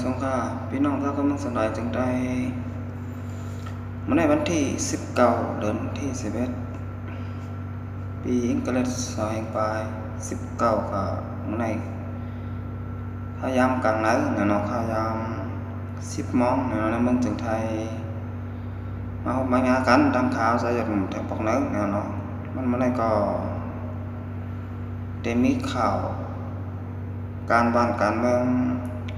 สงขลาพี่น้องถ้าก็มึงสนใจจึงได้มาในวันที่19เดือนที่11ปีอังกฤษสองแห่งปลาย19ก็มาในพยายามกลางไหนเนาะพยายาม10 โมงเนาะในเมืองจึงไทยมาพบมางานกันดังข่าวใส่หยุ่มแถบปอกเนื้อเนาะมันมาในก็ได้มีข่าวการบ้านการเมือง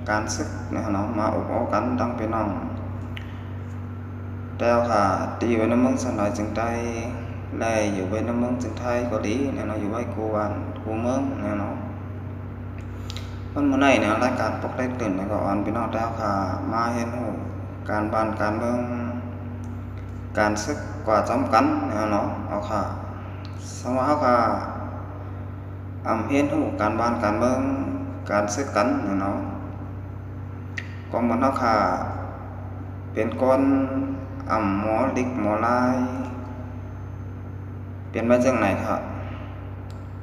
การศึกเนาะมาอบอ้อกันดังพี่น้องแต่ค่ะตีไว้ในเมืองสนอยจึงได้แลอยู่ไว้ในเมืองจึงไทยก็ดีเนี่ยเนาะอยู่ไว้กูวันกูเมืองเนี่ยเนาะมันเมื่อไหร่เนี่ยรายการปกได้ตื่นในก็อ่อนพี่น้องแล้วค่ะมาเห็นหูการบ้านการเมืองการศึกกว่าจำกันเนี่ยเนาะเอาค่ะสมมติเขาค่ะเห็นหูการบ้านการเมืองการศึกกันเนี่ยเนาะก็มันเขาค่ะเป็นคนหมอลิกหมอลายเปลี่ยนมาจังไหนครับ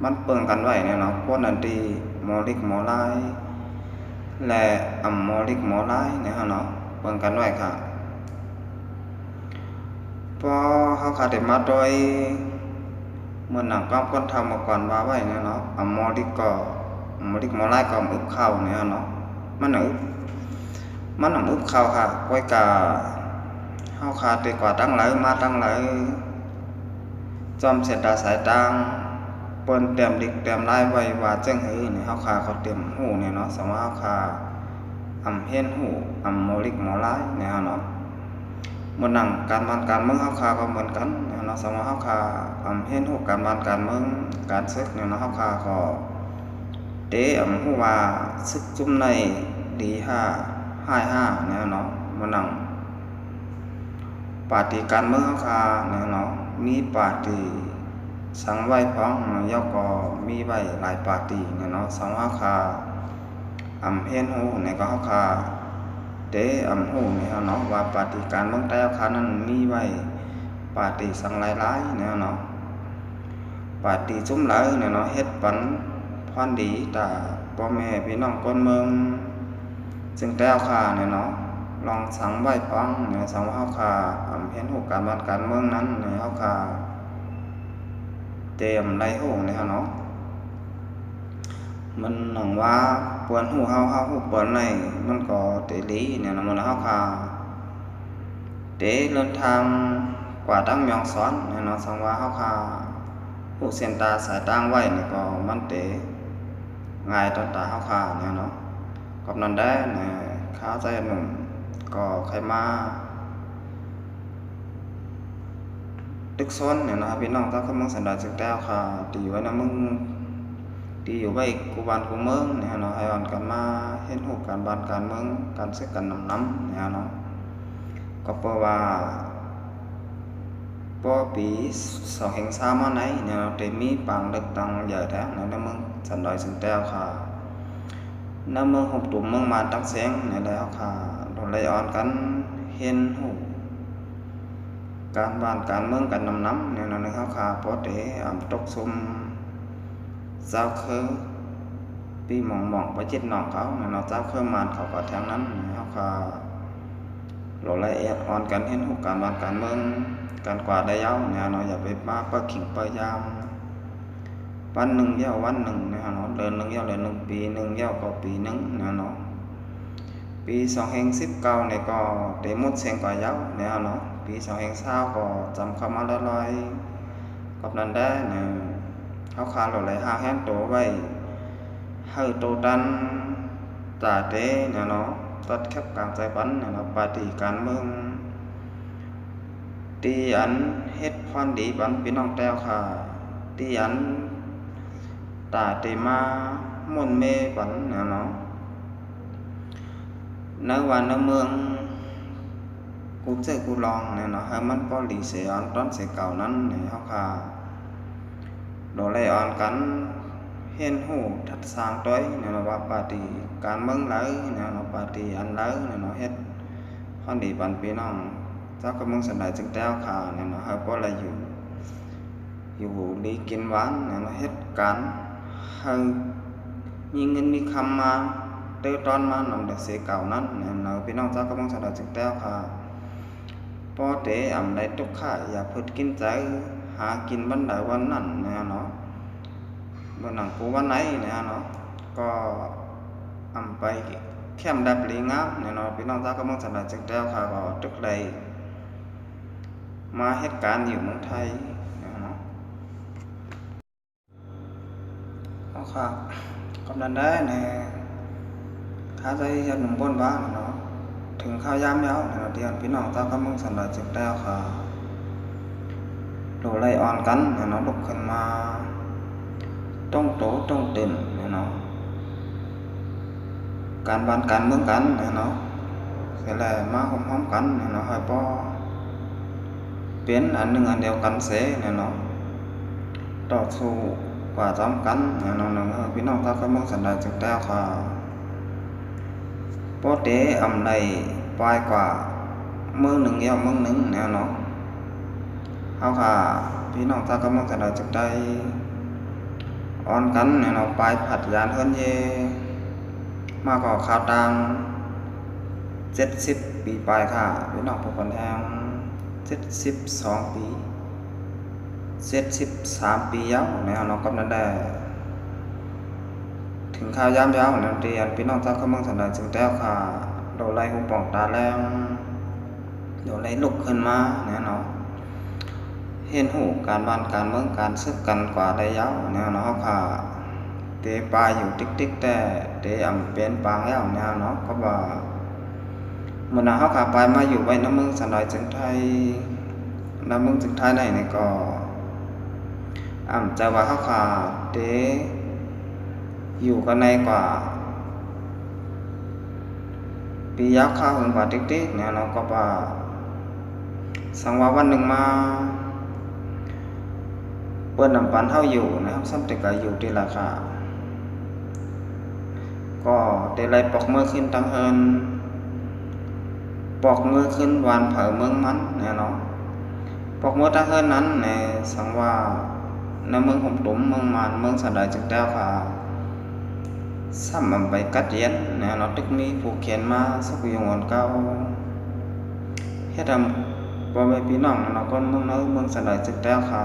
มันเปิ่งกันไว้เนี่ยเนาะคนอันดีหมอลิกหมอลายและหมอลิกหมอลายเนี่ยเนาะเปิ่งกันไว้ค่ะพอเขาขาดมาโดยเมื่อหนังก็คนทำมาก่อนว่าไว้เนี่ยเนาะหมอลิกหมอลายก็อึบเข้าเนี่ยเนาะมันอึบเข้าค่ะไว้กะเฮาขาดดีกว่าตั้งหลายมาตั้งหลายจอมเสร็จดาสายตังเปิ้นเตรียมดิกเตรียมลายไว้ว่าจังหื้อนี่เฮาขาเขาเตรียมหูเนี่ยเนาะสมมุติเฮาขาเฮ็ดหูหมอลิกหมอลายเนี่ยเนาะมื้อนั้นการบ้านการเมืองเฮาขาก็เหมือนกันเนี่ยเนาะสมมุติเฮาขาเฮ็ดหูการบ้านการเมืองการศึกเนี่ยเนาะเฮาขาก็เตหูว่าศึกจุ่มในดี5 5เนี่ยเนาะมื้อนั้นปาร์ตี้การเมืองเขาค่ะเนี่ยเนาะมีปาร์ตี้สังไว้พ้องย่อก็มีไว้หลายปาร์ตี้เนี่ยเนาะสังว่าค่ะเฮ็ดฮู้เนี่ยก็เขาค่ะเด้ฮู้เนี่ยเนาะว่าปาร์ตี้การเมืองแต่ค่ะนั้นมีไว้ปาร์ตี้สังหลายๆเนี่ยเนาะปาร์ตี้จุ่มหลายเนี่ยเนาะเฮ็ดปันพรดีตาพ่อแม่พี่น้องคนเมืองจึงแต่ค่ะเนี่ยเนาะลองสังไว้ฟังเนี่ยสังว่าเฮาค่ะเห็นหูการบ้านการเมืองนั้นเนี่ยเฮาค่ะเตรียมไล่หูเนี่ยเนาะมันหนังว่าปวนหูเฮาหูปวนในมันก็เตลีเนี่ยนะมันเฮาค่ะเตเดินทางกว่าตั้งยองซ้อนเนี่ยเนาะสังว่าเฮาค่ะหูเส้นตาสายตางไว้เนี่ยก็มันเตง่ายต่อตาเฮาค่ะเนี่ยเนาะกับนั้นได้เนี่ยข้าใจหนุ่มก็ใครมาตึกซ้อนเนี่ยนะครับพี่น้องถ้าเขาเมืองสันดานจึงแต้วค่ะตีไว้นะมึงตีอยู่ไว้กูบ้านกูเมืองเนี่ยเนาะไอ้อ่อนกันมาเห็นหูการบ้านการเมืองการศึกกันน้ำเนี่ยเนาะก็เพราะว่าพอปี2 แห่ง 3มาไหนเนี่ยเราได้มีปางเลือกตั้งใหญ่แท้ในเมืองสันดานจึงแต้วค่ะในเมืองหกตุ่มเมืองมาตั้งแสงเนี่ยแล้วค่ะโดนไล่อ่อนกันเห็นหูการบ้านการเมืองกันน้ำเนี่ยนะเขาขาพอเตะตกซุ่มเจ้าคือปีหมองไปจิตหนองเขาเนี่ยเจ้าคือมานเขาก็แทงนั้นเขาขาโหลละเอียดอ่อนกันเห็นหูการบ้านการเมืองการกว่าได้ยาวเนี่ยเนาะอย่าไปมาประขิงประยามวันหนึ่งเย้าวันหนึ่งเนี่ยเนาะเดือนหนึ่งเย้าเดือนหนึ่งปีหนึ่งเย้าก็ปีหนึ่งเนี่ยเนาะปี2 แห่ง 19เนี่ยก็ได้มุดเสียงกว่าเย้าเนี่ยเนาะปี2 แห่ง 20ก็จำคำมาลอยๆกับนั้นได้เนี่ยเขาขาดหลาย5 แห่งโตไว้ให้โตตันตาเต้เนี่ยเนาะตัดแคบกลางใจปันเนี่ยเนาะปาร์ตี้การเมืองตีอันเฮ็ดพรดีปันพี่น้องแต้วค่ะตีอันตาเตมาม่วนเมปันเนี่ยเนาะในวันในเมืองกูเจอกูลองเนี่ยเนาะให้มันพอดีเสียอันตอนเสียเก่านั้นเนี่ยเขาค่ะโดนไล่อ่อนกันเห็นหูทัดสร้างต้อยเนี่ยเนาะว่าปาร์ตี้การเมืองไหลเนี่ยเนาะปาร์ตี้อันไหลเนี่ยเนาะเฮ็ดพอดีปันพี่น้องเจ้าก็เมืองสันดานจึงแต้วค่ะเนี่ยเนาะให้พออะไรอยู่ดีกินหวานเนี่ยเนาะเฮ็ดการให้มีเงินมีคำมาเต ตื้อตอนมานำเด็กเสียเก่านั้นเนาะพี่น้องเจ้ากำลังสดับจึงแต้วค่ะพอเตอำใดทุกข่าอย่าพึดกินใจหากินบันไดวันนั้นเนาะเมื่อหนังกูวันไหนเนาะก็อำไปแคมดับลีงามเนาะพี่น้องเจ้ากำลังสดับจึงแต้วค่ะก็ทุกใดมาเหตุการณ์อยู่เมืองไทยเนาะเอาค่ะกำนันได้ข้าใจยันหนุ่มบนบ้านเนาะถึงข้าวยามยาวเนาะเดียนพี่น้องตากำลังสันดาจึกแล้วค่ะโดไล่อ่อนกันเนาะลุกขึ้นมาต้องโตต้องตื่นเนาะการบ้านการเมืองกันเนาะเสร็จแล้วมาหอมๆกันเนาะให้พอเปลี่ยนอันหนึ่งอันเดียวกันเสียเนาะต่อสู้กว่าจำกันเนาะพี่น้องตากำลังสันดาจึกแล้วค่ะพอเตอำใดปลายกว่ามือหนึ่งเดียวมือหนึ่งเนาะเอาค่ะพี่น้องตากำลังจะได้จึกได้อ่อนกันเนาะปลายผัดยานเฮิรนเยมากกว่าข่าวตัง70 ปีปลายค่ะพี่น้องผู้คนแทง72 ปี73 ปียาวเนาะกำนันได้ถึงข้าวยามยาวเรียนพี่น้องตากำลังสันดาจึงแต้วค่ะโดไล่หูป่องตาแรงโดไล่ลุกขึ้นมาเนาะเห็นหูการบ้านการเมืองการซึกกันกว่าได้ยาวเนาะค่ะเตปลาอยู่ติ๊กแต่เตอำเป็นปางแล้วเนาะก็ว่าเมื่อเขาขาไปมาอยู่ไว้น้ำเมืองสันดาจึงไทยน้ำเมืองจึงไทยไหนก็จะว่าเขาขาเตอยู่กันในกว่าปียักษ์ข้าวถึงกว่าติ๊กเนาะก็ว่าสังว่าวันหนึ่งมาเปิ้นนำปันเท่าอยู่นะครับซ้ำแต่ก็อยู่ที่ราคาก็ได้ไล่ปอกมือขึ้นตั้งเฮินปอกมือขึ้นวานเผาเมืองมันเนาะปอกมือตั้งเฮินนั้นสังว่าในเมืองผมตุ่มเมืองมันเมืองสันดาจึกแต้วค่ะซ้ำมันไปกัดเย็นเนาะตึกมีผู้เขียนมาสักอยู่งอนเก่าเฮ็ดพ่อแม่พี่น้องเนาะคนเมืองสันดาจึกแต้วค่ะ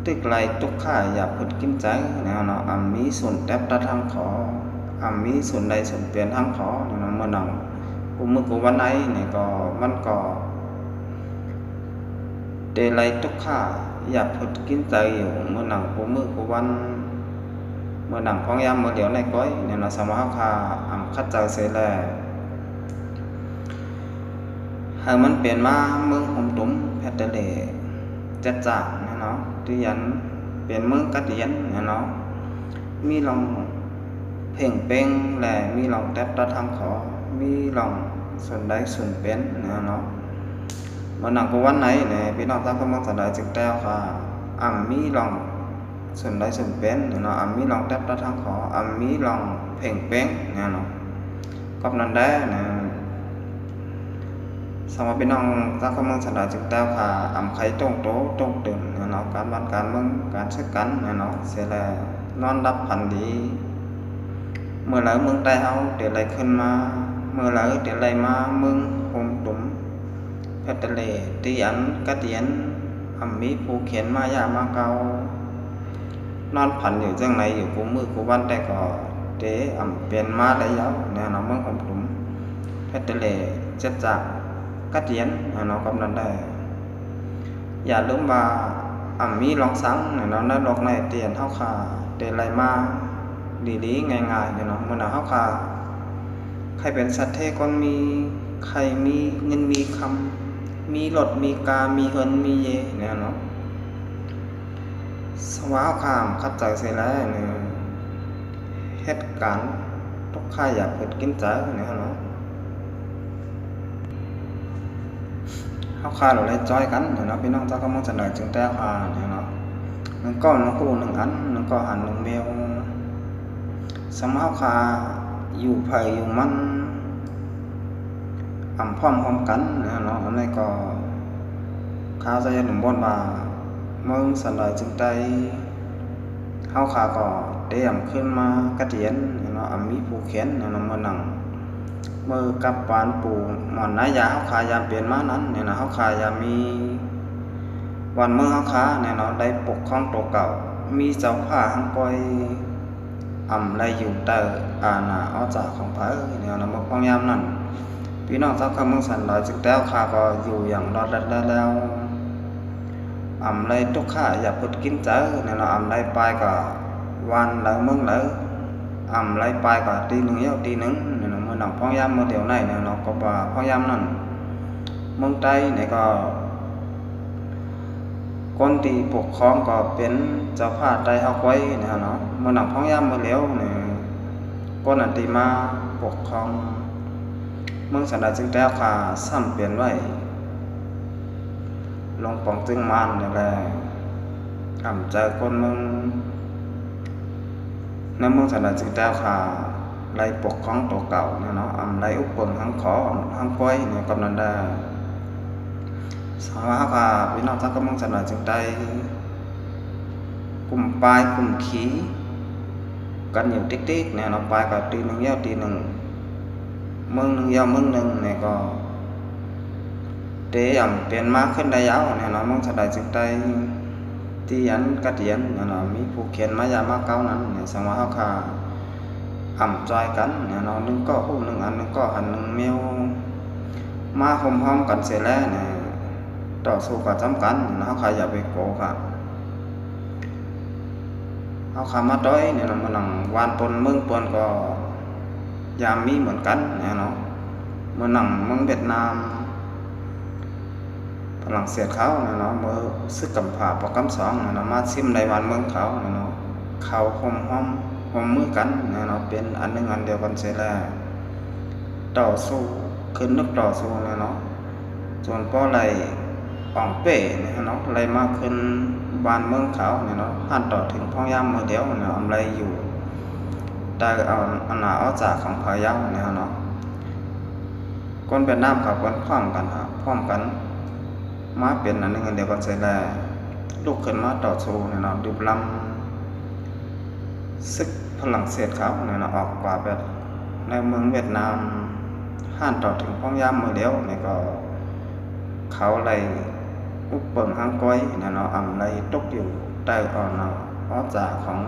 ตึกไล่ทุกข่าอย่าพึดกินใจเนาะมีส่วนแทบตะทางขอมีส่วนใดส่วนเปลี่ยนทางขอเนาะเมื่อหนังกูมือกูวันไหนก็มันก็เดไล่ทุกข่าอย่าพึดกินใจอยู่เมื่อหนังกูมือกูวันเมื่อหนังของยามเมื่อเดี๋ยวในก้อยเนาะสมาคาคัดใจเสียแลให้มันเปลี่ยนมาเมืองห่มตุ้มแพทเตเลจัดจ่างเนาะที่ยันเปลี่ยนเมืองกัดเย็นเนาะมีลองเพ่งเป้งแหละมีลองแทบตะทางขอมีลองส่วนใดส่วนเป็นเนาะเมื่อหนังกูวันไหนพี่น้องตากำลังสันดาจึกแต้วค่ะมีลองส่วนใดส่วนเป็นเนาะมีลองแทบตะทางขอมีลองเพ่งเป้งเนาะก็นั่นได้สำหรับพี่น้องตากำลังสันดาจึกแต้วค่ะไข่ต้งโตต้งตื่นเนาะการบ้านการเมืองการซึกกันเนาะเสียแล้วนอนรับพันดีเมื่อไหร่เมืองใต้เฮาเดี๋ยวไหลขึ้นมาเมื่อไหร่เดี๋ยวไหลมาเมืองโฮมตุ่มเพชรเลตีอันกะเตียนมีผู้เขียนมายามาเก่านอนผันอยู่จังไหนอยู่กูมือกูวันแต่ก็เตเปลี่ยนมาได้ยาวเนาะเมืองโฮมตุ่มเพชรเลจัดจากกะเตียนเนาะกำนันได้อย่าลืมว่ามีลองสังเนาะในโลกในเตียนเฮาค่ะเตไหลมาดีๆง่ายๆเนาะมื้อน่ะเฮาค่ะใครเป็นสัตว์เทคนมีใครมีเงินมีคำมีรถมีกามีเฮินมีเยเนาะสวาข้ามคัดใจเสียแล้วเหตุการณ์ทุกข่าอยากเกิดกินใจเนาะเฮาค่ะเราเลยจอยกันเนาะพี่น้องเจ้าก็มองจะได้จึงแต่ค่ะเนาะนึงก้อนนึงคู่นึงอันนึงก็หันนึงเบลสมาคาอยู่ไผอยู่มันพร้อมกันเนาะอันนี้ก็ข้าจะยันหนุ่มบนว่าเมืองสันดาจึงได้เฮาขาก็เตรียมขึ้นมากระเตียนเนาะ นาะมีผู้เขียนเนี่ยเนาะเมื่อนั่งมือกับปานปู่หมอนนายาเฮาขายามเปลี่ยนมานั้นเนี่ยนะเฮาขายามมีวันเมื่อเฮาขาเนี่ยเนาะได้ปกครองตัวเก่ามีเจ้าผ้าหังปอยไรอยู่เตออาณาเอาจากของพระเนี่ยเนาะเมื่อพยายามนั้นพี่น้องชาวคำเมืองสันดอยจึงแล้วข้าก็อยู่อย่างรอดแล้วไรทุกข้าอย่าพุดกินเจอเนี่ยเนาะไรไปก็วันแล้วมึงแล้วไรไปก็ตีหนึ่งเย้าตีหนึ่งเนี่ยเนาะเมื่อหนังพยายามเมื่อเดี๋ยวไหนเนี่ยเนาะก็ว่าพยายามนั้นเมืองใต้เนี่ยก็คนที่ปกครองก็เป็นเจ้าผ้าใจเฮาไว้เนี่ยเนาะเมื่อหนังพยายามเมื่อเลี้ยวเนี่ยคนอันตีมาปกครองเมืองสันดาจึงแล้วข้าซ้ำเปลี่ยนไว้ลงปองจึงมันเนี่ยแหละเจอคนเมืองในเมืองสันดาจึงแล้วข้าไล่ปกครองตัวเก่าเนี่ยเนาะไล่อุปเปิงทั้งขอทั้งก้อยเนี่ยกำนันได้สาวะข้าพี่น้องทั้งกำลังสันดาจึงได้กลุ่มปลายกลุ่มขี้กันอยู่ติ๊กๆเนี่ยเนาะปลายก็ตีหนึ่งเย้าตีหนึ่งมึงหนึ่งเย้ามึงหนึ่งเนี่ยก็เตะเปลี่ยนมากขึ้นได้ยาวเนี่ยเนาะมึงสันดาจึงได้ที่ยันกระเดียนเนี่ยเนาะมีผู้เขียนมายามาเก้านั้นเนี่ยสาวะข้าจอยกันเนี่ยเนาะนึงก็หูนึงอันนึงก็อันนึงเมียวมาหอมกันเสร็จแล้วเนี่ยต่อสู้กับจำกันนะเขาขายอย่าไปโกค่ะเขาขามาต้อยเนี่ยนะมันหนังวานปนเมืองปนก็ยามมีเหมือนกันเนี่ยเนาะมันหนังเมืองเวียดนามฝรั่งเศสเขาเนี่ยเนาะเมื่อซึกกำผ่าปอกำสองเนี่ยเนาะมาซิมในวานเมืองเขาเนี่ยเนาะเขาหอมมือกันเนี่ยเนาะเป็นอันหนึ่งอันเดียวกันเสร็จแล้วต่อสู้ขึ้นนึกต่อสู้เนี่ยเนาะส่วนป้อไหลอ่องเป้เนี่ยเนาะไหลมากขึ้นบ้านเมืองเขาเนี่ยเนาะหันต่อถึงพ่อยามเมื่อเดียวเนี่ยไหลอยู่ได้เอาอันหนาเอาจากของพายามเนี่ยเนาะคนเป็นน้ำกับคนพร้อมกันฮะพร้อมกันมาเป็นอันหนึ่งอันเดียวกันเสร็จแล้วลูกขึ้นมาต่อสู้เนี่ยเนาะดูลำซึกฝรั่งเศสเขาเนี่ยเนาะออกกว่าแบบในเมืองเวียดนามหันต่อถึงพ่อยามเมื่อเดียวเนี่ยก็เขาไหลอุปเปิงห้างก้อยเนี่ยเนาะไหลตกอยู่ใต้อ่อนอ้อจ่าของ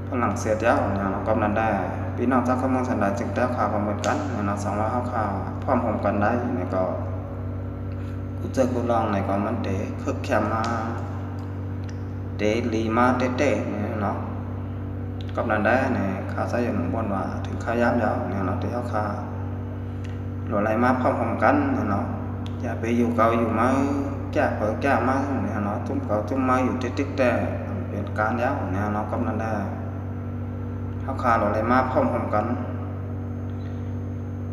ฝรั่งเศสเจ้าเนี่ยเนาะกำนันได้พี่น้องจากขมงสันดาจึงได้ข่าวเหมือนกันเนี่ยเนาะสองว่าข่าวพร้อมผมกันได้เนี่ยก็กูเจอกูลองเนี่ยก็มันเตะคึกแคมมาเตะลีมาเตะเนี่ยเนาะกำนันได้เนี่ยข่าวใส่อย่างบนว่าถึงข้าย้ำยาวเนี่ยเนาะที่เขาข่าวหลายมาพร้อมกันเนาะอย่าไปอยู่เก่าอยู่มาแก่เปิดแก่มาเนี่ยเนาะทุ่มเก่าทุ่มมาอยู่ติ๊กแต่เป็นการยาวเนี่ยเนาะกำนันได้เขาขาหลายมาพร้อมกัน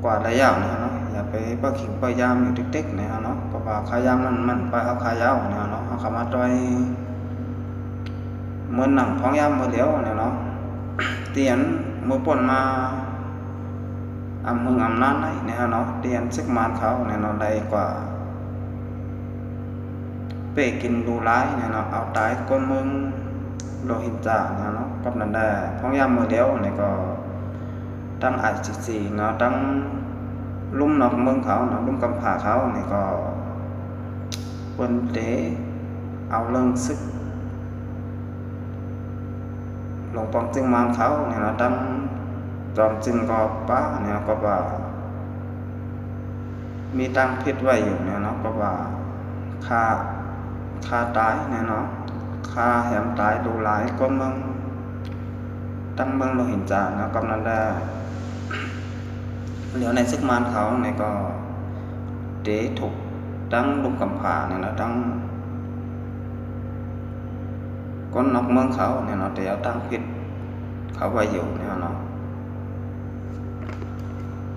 กว่าระยะเนี่ยเนาะอย่าไปป้าขิงป้ายามอยู่ติ๊กเนี่ยเนาะก็ว่าขายามมันไปเขาขายาวเนี่ยเนาะเขาขามาต่อยเมื่อหนังท้องยามเมื่อเลี้ยวเนี่ยเนาะเตียนมือป่นมามึงนั้นเนี่ยเนาะเตียนซึกมานเขาเนี่ยเนาะได้กว่าเป้กินดูร้ายเนี่ยเนาะเอาตายก้นมึงโลหิตจ่าเนี่ยเนาะกับนั่นได้ท้องยามเมื่อเลี้ยวเนี่ยก็ตั้งICCเนาะตั้งลุ่มนอกเมืองเขาเนาะลุ่มกำผาเขาเนี่ยก็คนเตะเอาเรื่องซึกหลงปองจึงมานเขาเนี่ยเนาะตั้งจอมจึงก็ป้าเนี่ยก็ว่ามีตั้งพิษไว้อยู่เนี่ยเนาะก็ว่าค่าตายเนี่ยเนาะค่าแหมตายดูหลายก้นเมืองตั้งเมืองเราเห็นจ่าเนาะกำนันได้เหลียวในซึกมานเขาเนี่ยก็เตะถูกตั้งลุมกำผาเนี่ยนะตั้งก้นนอกเมืองเขาเนี่ยเนาะเตะเอาตั้งพิษเขาไว้อยู่เนี่ยเนาะ